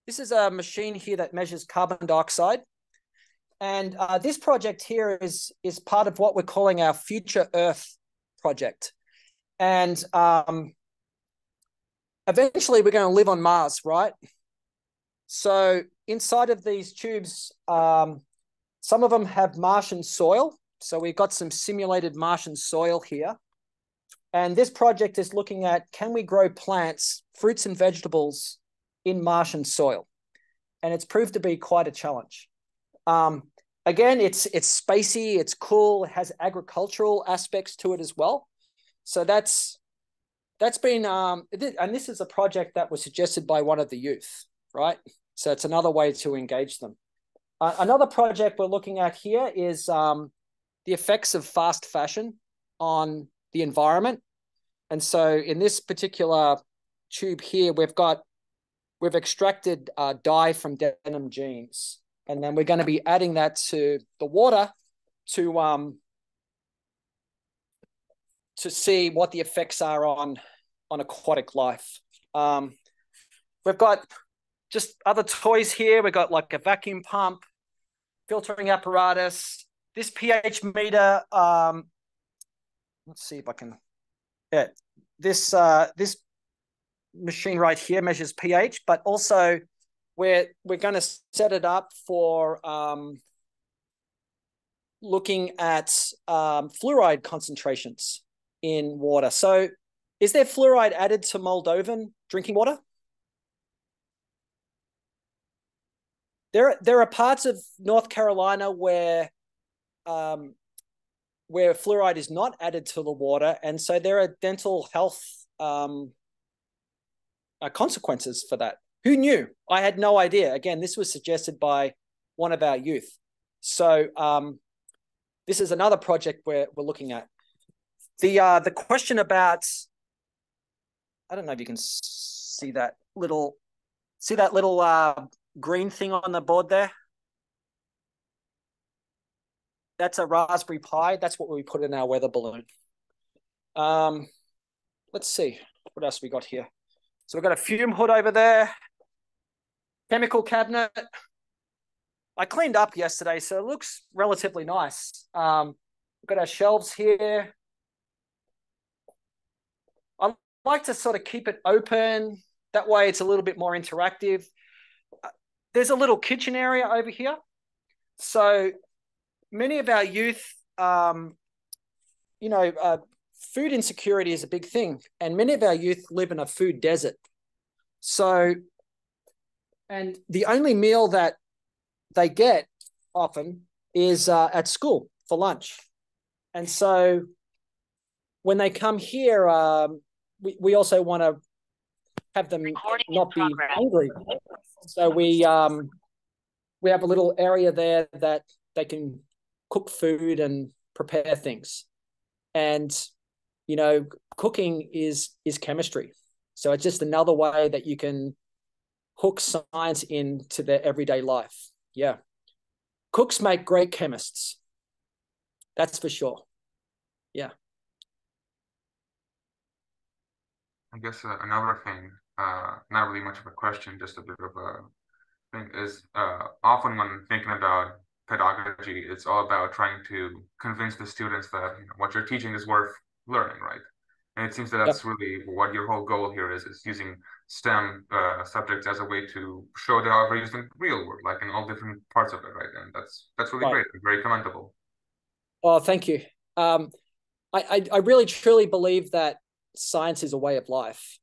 S2: this is a machine here that measures carbon dioxide, and this project here is part of what we're calling our Future Earth project, and eventually we're going to live on Mars, right? So inside of these tubes, some of them have Martian soil. So we've got some simulated Martian soil here. And this project is looking at, can we grow plants, fruits and vegetables in Martian soil? And it's proved to be quite a challenge. Again, it's spacey, it's cool, it has agricultural aspects to it as well. So that's been, and this is a project that was suggested by one of the youth, right? So it's another way to engage them. Another project we're looking at here is the effects of fast fashion on the environment. And so in this particular tube here, we've extracted dye from denim jeans. And then we're going to be adding that to the water to see what the effects are on aquatic life. We've got just other toys here. We've got like a vacuum pump, filtering apparatus, this pH meter. Let's see if I can. Yeah, this machine right here measures pH, but also we're going to set it up for looking at fluoride concentrations in water. So, is there fluoride added to Moldovan drinking water? There are parts of North Carolina where fluoride is not added to the water, and so there are dental health consequences for that. Who knew? I had no idea. Again, this was suggested by one of our youth. So this is another project we're looking at. The question about, I don't know if you can see that little green thing on the board there. That's a Raspberry Pi. That's what we put in our weather balloon. Let's see. What else we got here? So we've got a fume hood over there. Chemical cabinet. I cleaned up yesterday, so it looks relatively nice. We've got our shelves here. I like to sort of keep it open. That way it's a little bit more interactive. There's a little kitchen area over here. So many of our youth, food insecurity is a big thing. And many of our youth live in a food desert. So, and the only meal that they get often is at school for lunch. And so when they come here, we also want to have them not be hungry. So we have a little area there that they can cook food and prepare things. And, cooking is chemistry. So it's just another way that you can hook science into their everyday life. Yeah. Cooks make great chemists. That's for sure. Yeah.
S4: I guess another thing, not really much of a question, just a bit of a thing, is often when thinking about pedagogy, it's all about trying to convince the students that what you're teaching is worth learning, right? And it seems that that's really what your whole goal here is using STEM subjects as a way to show that how used in real world, like in all different parts of it, right? And that's really great and very commendable.
S2: Oh, thank you. I really truly believe that science is a way of life.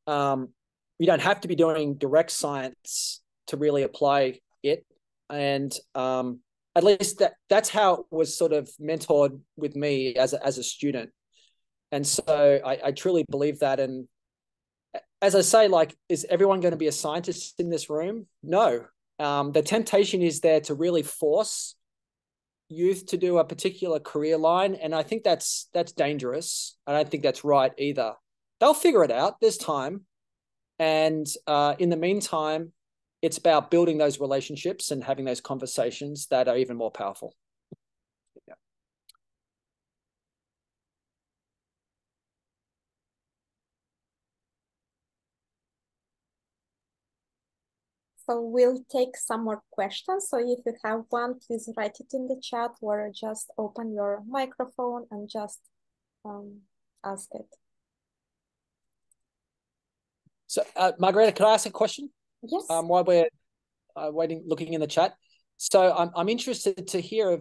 S2: You don't have to be doing direct science to really apply it. And at least that's how it was sort of mentored with me as a student. And so I truly believe that. And as I say, like, is everyone going to be a scientist in this room? No. The temptation is there to really force youth to do a particular career line. And I think that's dangerous. I don't think that's right either. They'll figure it out. There's time. And in the meantime, it's about building those relationships and having those conversations that are even more powerful. Yeah.
S1: So we'll take some more questions. So if you have one, please write it in the chat or just open your microphone and just ask it.
S2: So Margareta, can I ask a question?
S1: Yes.
S2: While we're looking in the chat. So I'm interested to hear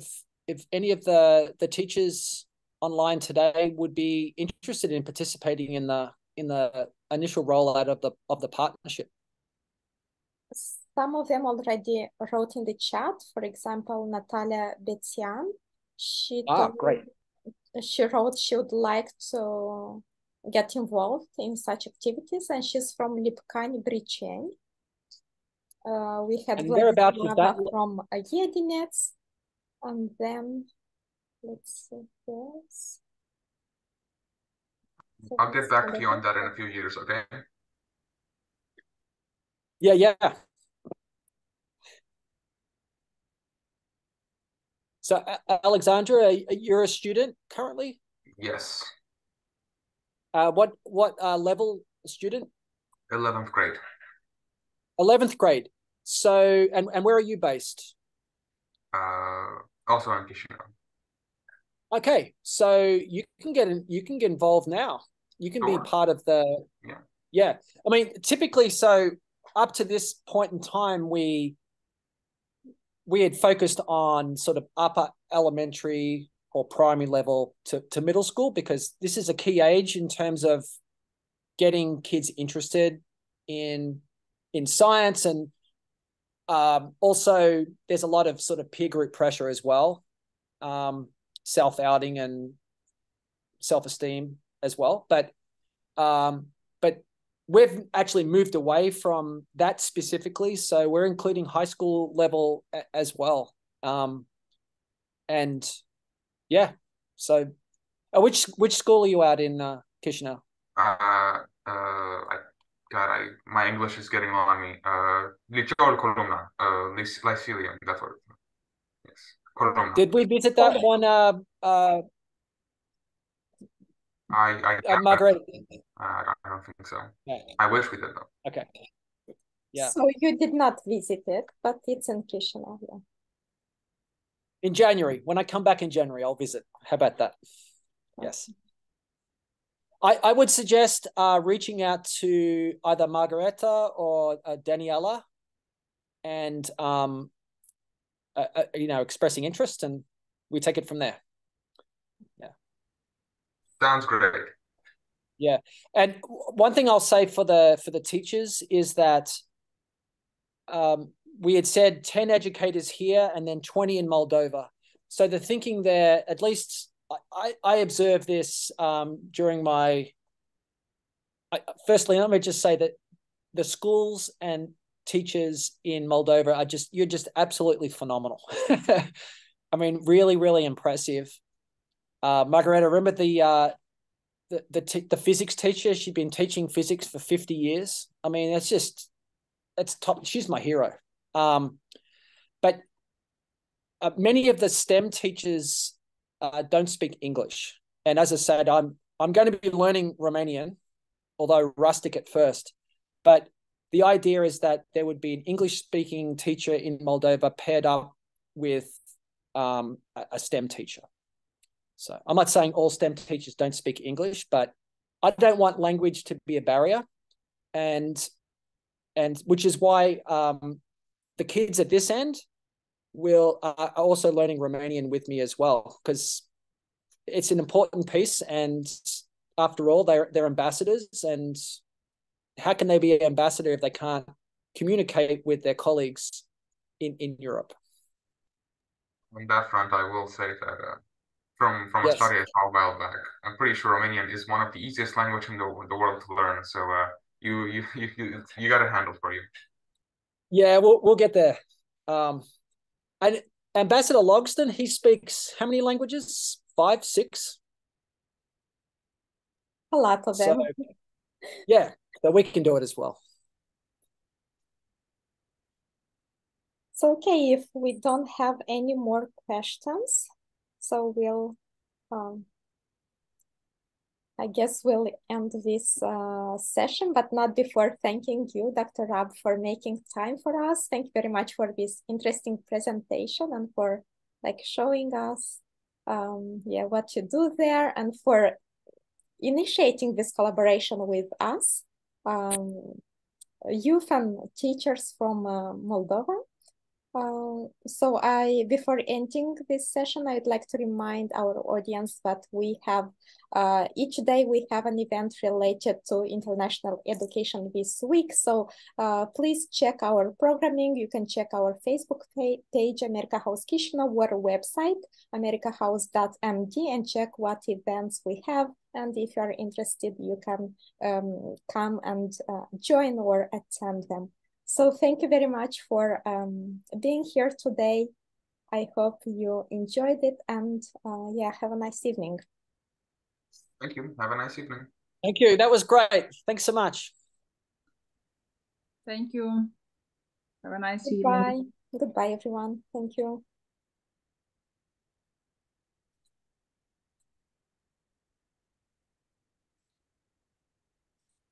S2: if any of the teachers online today would be interested in participating in the initial rollout of the partnership.
S1: Some of them already wrote in the chat. For example, Natalia Betsian, she wrote she would like to get involved in such activities, and she's from Lipkani, Bricheni. We had Vladimir from Yedinets, and then let's see this. So
S4: I'll get back to you on that in a few years, okay?
S2: Yeah. So, Alexandra, you're a student currently?
S4: Yes.
S2: What level student?
S4: 11th grade.
S2: 11th grade. So, and where are you based?
S4: Also in Chisinau.
S2: Okay, so you can get involved now. You can be part of the yeah. I mean, typically, so up to this point in time, we had focused on sort of upper elementary or primary level to middle school, because this is a key age in terms of getting kids interested in science, and also there's a lot of sort of peer group pressure as well, self-outing and self-esteem as well. But we've actually moved away from that specifically, so we're including high school level as well. And yeah, so which school are you at in Chisinau?
S4: My English is getting on me. Liceul Columna, Lyceum, that's what. Yes, Columna.
S2: Did we visit that one? Margaret.
S4: I don't think so.
S2: No.
S4: I wish we did though.
S2: Okay. Yeah.
S1: So you did not visit it, but it's in Chisinau. Yeah.
S2: In January, when I come back in January, I'll visit. How about that? Okay. Yes. I would suggest reaching out to either Margareta or Daniela, and expressing interest, and we take it from there. Yeah.
S4: Sounds great.
S2: Yeah, and one thing I'll say for the teachers is that we had said 10 educators here and then 20 in Moldova. So the thinking there, at least I observed this during my. Firstly, let me just say that the schools and teachers in Moldova are you're just absolutely phenomenal. I mean, really, really impressive. Margareta, remember the physics teacher? She'd been teaching physics for 50 years. I mean, it's top. She's my hero. But many of the STEM teachers don't speak English. And as I said, I'm going to be learning Romanian, although rustic at first. But the idea is that there would be an English-speaking teacher in Moldova paired up with a STEM teacher. So I'm not saying all STEM teachers don't speak English, but I don't want language to be a barrier, and which is why the kids at this end are also learning Romanian with me as well, because it's an important piece, and after all, they're ambassadors, and how can they be an ambassador if they can't communicate with their colleagues in Europe?
S4: On that front, I will say that from
S2: yes.
S4: a study I saw a while back, I'm pretty sure Romanian is one of the easiest languages in the world to learn. So you got a handle for you.
S2: Yeah, we'll get there. And Ambassador Logston, he speaks how many languages? 5, 6?
S1: A lot of them.
S2: Yeah, so we can do it as well.
S1: So, okay, if we don't have any more questions, so we'll, I guess we'll end this session, but not before thanking you, Dr. Rab, for making time for us. Thank you very much for this interesting presentation and for showing us what you do there, and for initiating this collaboration with us, youth and teachers from Moldova. So before ending this session, I'd like to remind our audience that we have, each day we have an event related to international education this week. So please check our programming. You can check our Facebook page, America House Chisinau, or website, americahouse.md, and check what events we have. And if you're interested, you can come and join or attend them. So thank you very much for being here today. I hope you enjoyed it, and have a nice evening.
S4: Thank you. Have a nice evening.
S2: Thank you. That was great. Thanks so much.
S5: Thank you. Have a nice
S1: Goodbye.
S5: evening.
S1: Goodbye, everyone. Thank you.